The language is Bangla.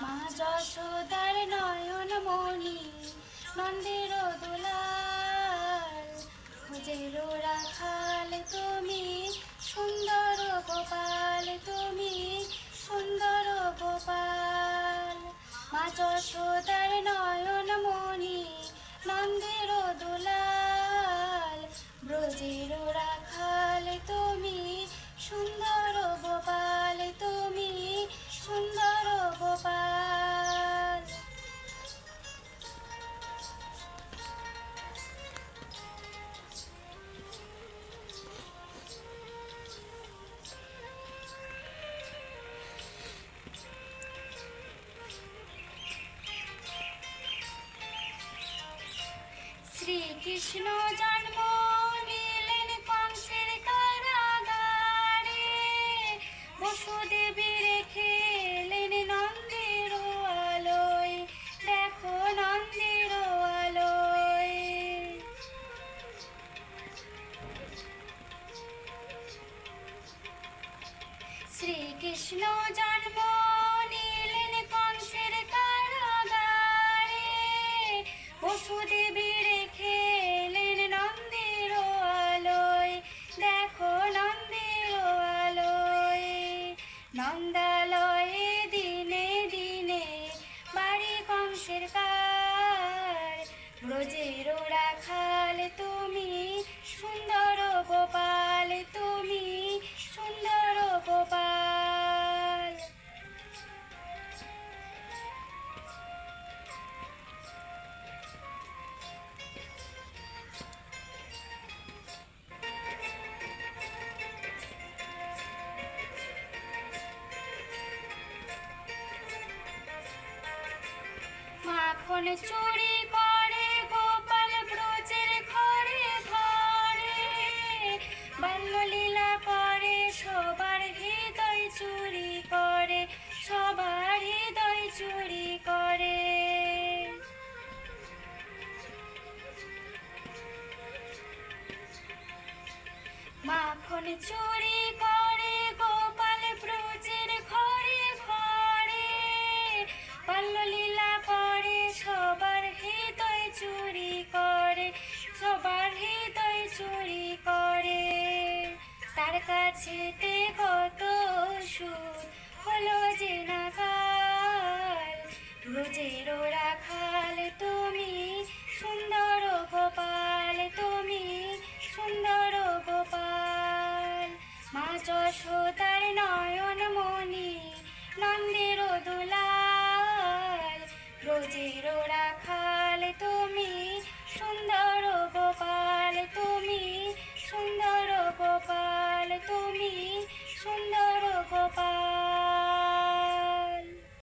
মা যশোদার নয়ন মণি নন্দের দুলাল, ভোজের রাখাল তুমি সুন্দর গোপাল, তুমি সুন্দর গোপাল। মা যশোদার নয়ন মণি নন্দের দুলাল, ব্রজের রাখাল তুমি সুন্দর গোপাল, তুমি সুন্দর গোপাল। শ্রীকৃষ্ণ জন্ম নিলেন কংসের কারাগারে, বসুদেবী রেখে এলেন নন্দের আলোয়, দেখো নন্দের আলোয়। শ্রীকৃষ্ণ জন্ম নিলেন কংসের কারাগারে, বসুদেবী রেখে এলেন নন্দের আলোয়, দেখো নন্দের আলোয়। নন্দালয়ে দিনে দিনে বাড়ি কংসের কার, ব্রজের রাখাল তুমি সুন্দর গোপাল, তুমি সুন্দর গোপাল। মাখন চুরি করে গোপাল ব্রজের ঘরে ঘরে, বাল্যলীলা করে সবার হৃদয় চুরি করে, সবার হৃদয় চুরি করে। মাখন চুরি করে গোপাল ব্রজের ঘরে ঘরে, বাল্যলীলা করে সবার হৃদয় চুরি করে, সবার হৃদয় চুরি করে। তার কাছেতে কত সুখ হলো যে নাকাল, ব্রজের রাখাল তুমি সুন্দর গোপাল, তুমি সুন্দর গোপাল। মা যশোদার নয়ন মণি নন্দের দুলাল,